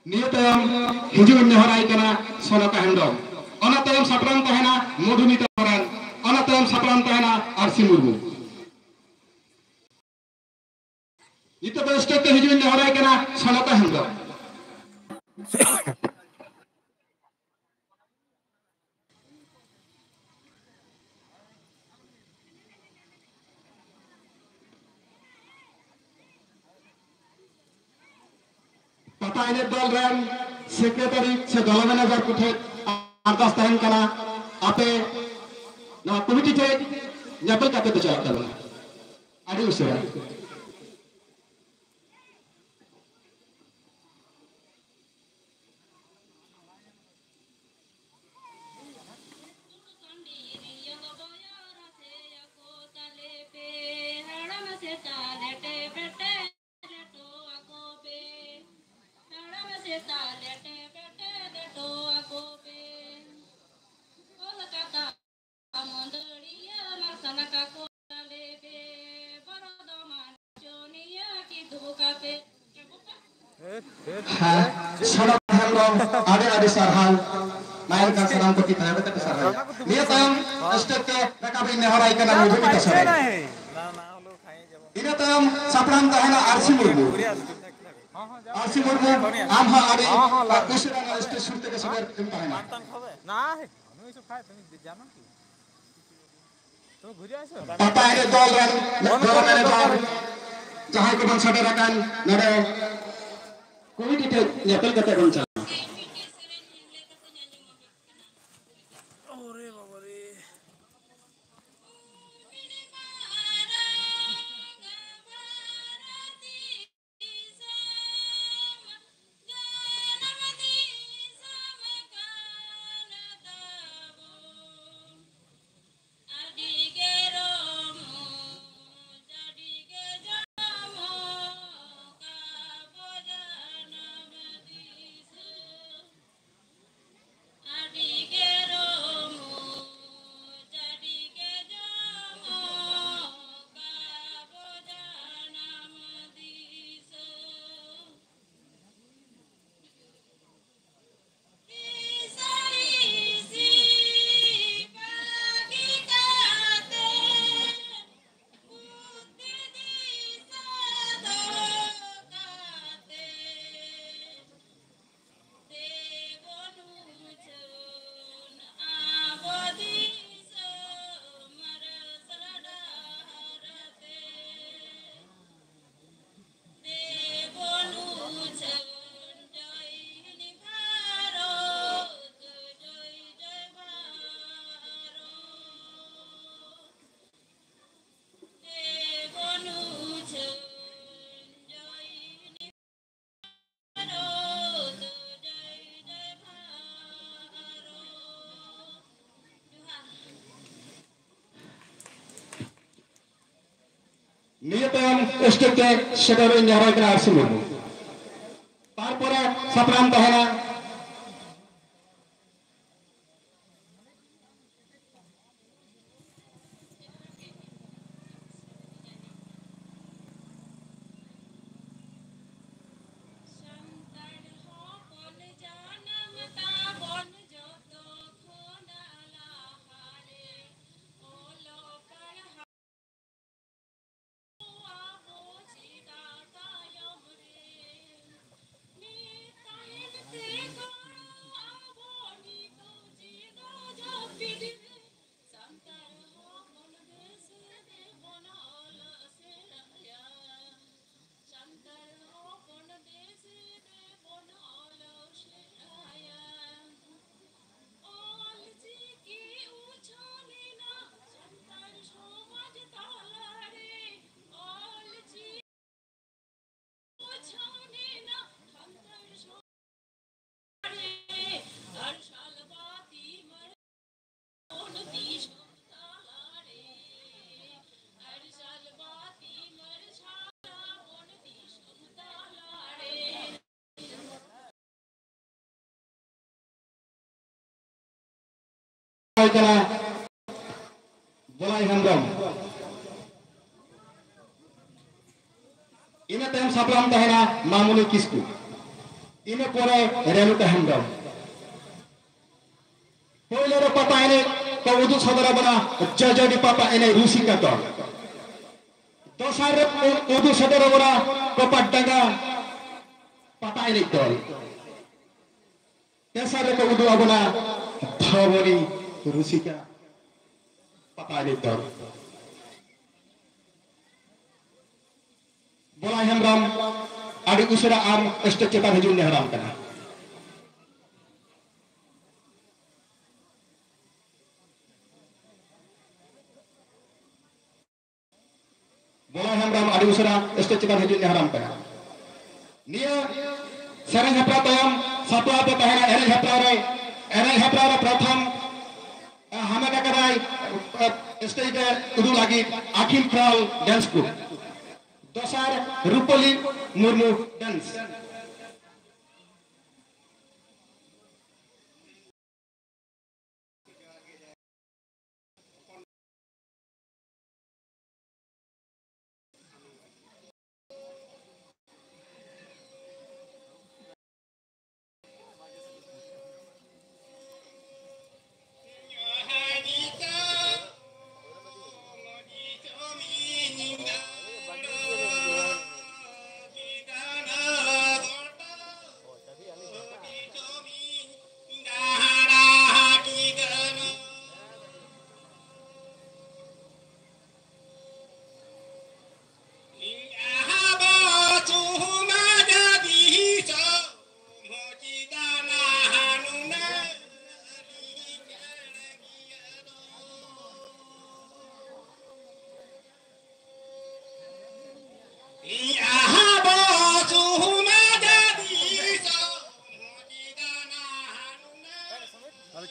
नियतम हिजुन नेहराई कना सोनका हेंडम अनतम सप्राम तहना मधुमिता मरान अनतम सप्राम तहना आरसी मुर्मू इतो बेस्टे के हिजुन नेहराई कना सोनका हेंडम पता इने दल रन सेक्रेटरी से दल मैनेजर कुठे आरदास तहन कना आपे ना कमिटी थे न्यापल काते तो चला तबना आदि उसेरा सड़क हम आदे सरहाल मायर का सलाम को कितना है तक सरहाल नियतम स्टेट के रकाबी नेहराई का नाम मुझे भी सरहाल नियतम सप्राम तहना आरसी मुर्मू आम हा आदे दूसरा ना स्टेट सुनते के सबर तुम तहना ना है नु सब खाए तुम जानो की तो घुरिया से पता है दल मैनेजर जहां को बन सडे रकान नरे कमिटी थे न्यापल काते बन चला नियतम स्टेट के सेक्रेटरी नेहराई का आरसी मुर्मू तारपरे सप्राम तहना ᱫᱚᱞ ᱠᱟᱱᱟ ᱵᱚᱞᱟᱭ ᱦᱮᱢᱵᱨᱚᱢ ᱤᱱᱟᱹ ᱛᱟᱭᱚᱢ ᱥᱟᱯᱲᱟᱢ ᱛᱟᱦᱮᱱᱟ ᱢᱟᱢᱩᱱᱤ ᱠᱤᱥᱠᱩ ᱤᱱᱟᱹ ᱯᱚᱨᱮ ᱨᱮᱱᱩᱠᱟ ᱦᱮᱢᱵᱨᱚᱢ ᱯᱳᱭᱞᱳ ᱨᱮ ᱯᱟᱛᱟ ᱮᱱᱮᱡ को उदुग सदर बना जजडी पापा एने रूसी का दल दोसार रे उदुग सदर बना कोपा डंगा पापा एने दल तेसार रे को उदुग बना धवरी रूसी का पापा एने दल बोला हेमराम आदि उसरा आम स्टेज चेता हजून नेहराम कना बोला हेमराम आदि उसरा स्टेज चेता हजून नेहराम कना निया सेरें हेप्रा तयम सापला पे तहरा एरे हेप्रा रे प्रथम हमें का कराई स्टेज पे उदु लागी अखिल ख्राल डांस ग्रुप दोसार रूपली मुर्मू डांस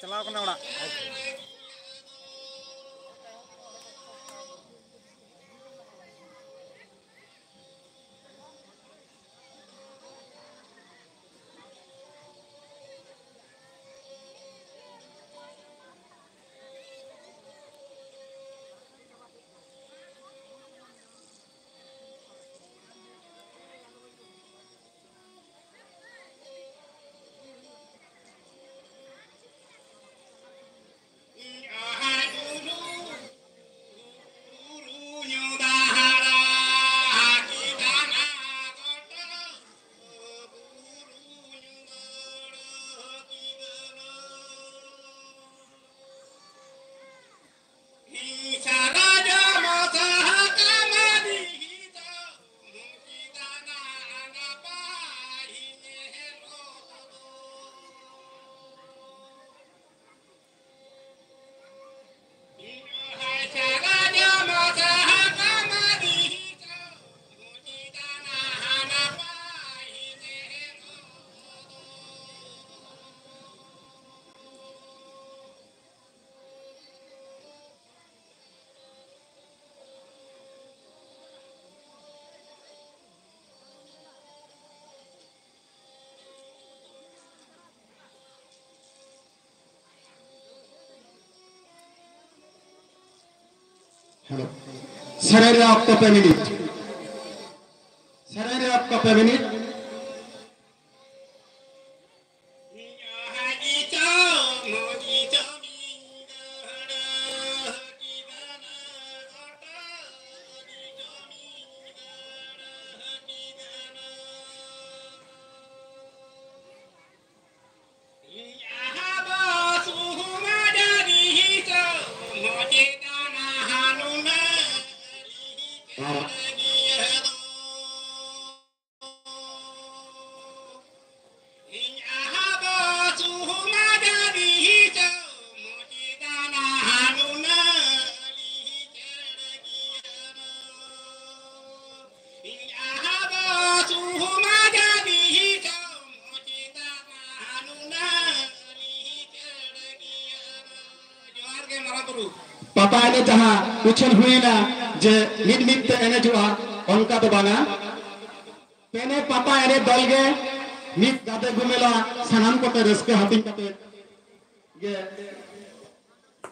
चलाओ कना ओड़ा हेलो सरेरे आपका पे मिनट सरेरे आपका पे मिनट पता है जहाँ उछल हुए ना जे मिट मिट एने जुआ उनका तो बना पेने पता है दल गे मिट गाते घुमेला सनाम को ते रस्के हाथिंग कते गे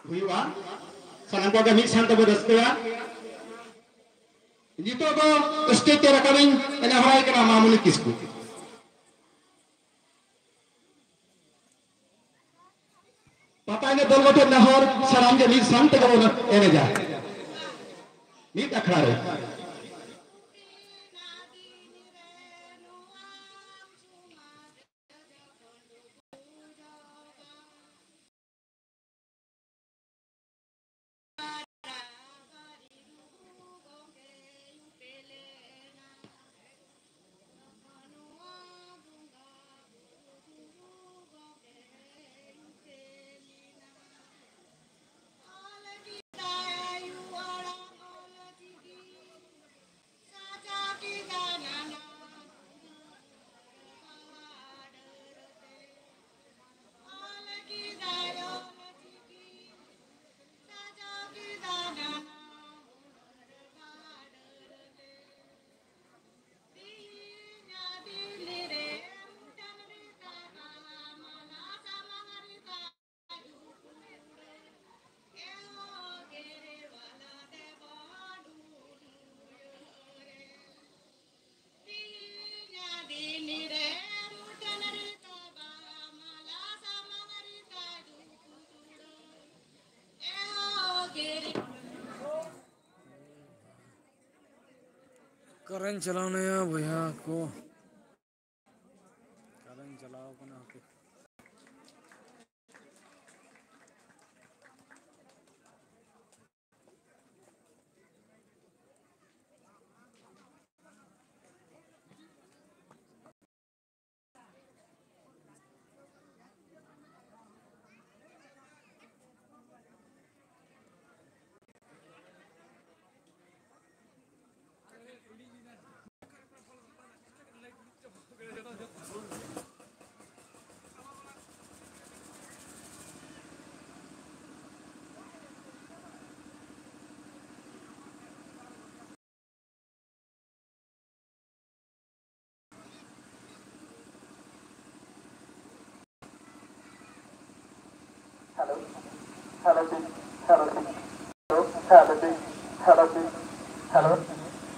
हुआ सानाम को मिद सान तब रस्कया नितो को स्टेज ते रकाबिन एना हराय कना मामुनी किसकु पता ने दल गठन नहर सानाम के मिद सान तब एने जा मिद अखड़ा रे करंट चलाने भैया को करंट चलाओ कना के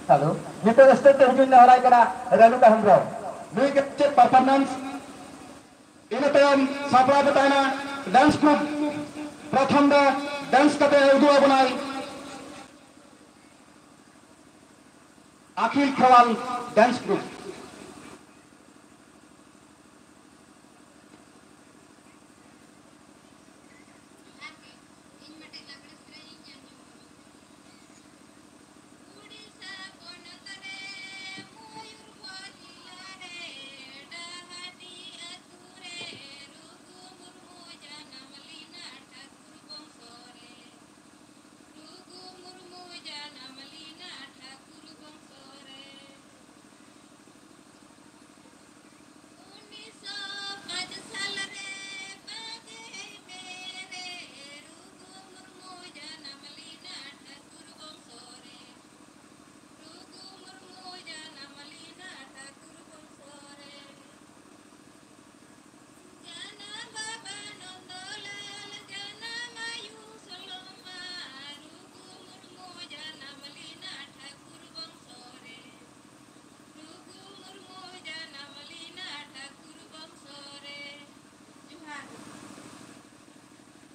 हेलो नितो स्टेज ते हुजुन हराय कना रेणुका हेम्ब्रम दुई के चेक परफॉर्मेंस इन तयम सापड़ा बताना डांस ग्रुप प्रथम दा डांस कते उदुआ बनाई अखिल खवाल डांस ग्रुप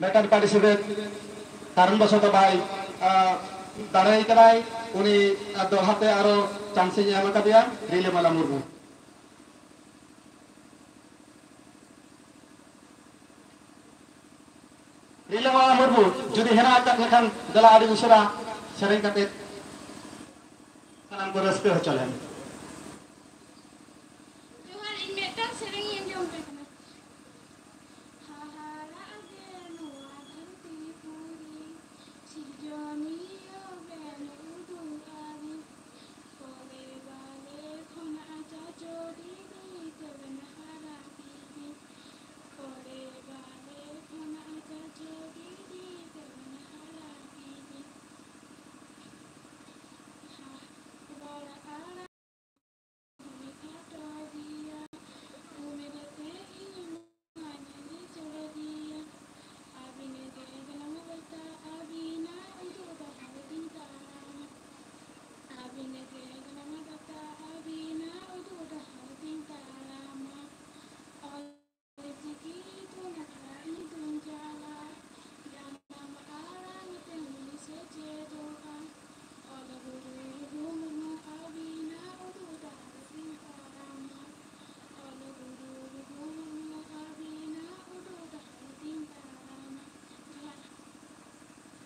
मेटार पार्टिसिपेट कारण बसत भाई दाड़ाई कराई उनी दोहाते आरो चांस एम कदिया रिलेमाला मुर्मू रिलेमाला मुर्मू जुदी हेना आटक लेखान दला आदि उसरा सेरें कते सानाम को रस्ते हो चलें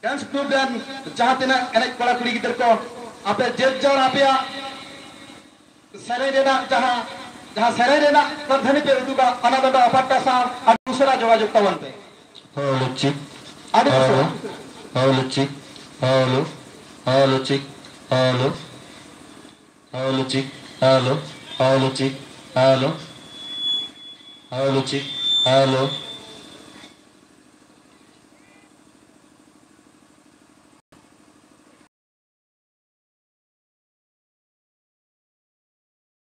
dance group dan jahat tina enek kola kuri gider ko ape jejjar ape serai rena jaha serai rena pradhani pe uduga anadanda aparta sa adusara jogajog taban pe Hello chick. adi Hello. Hello chick. Hello. Hello chick. Hello. Hello chick. Hello. Hello chick. Hello. Hello chick. Hello.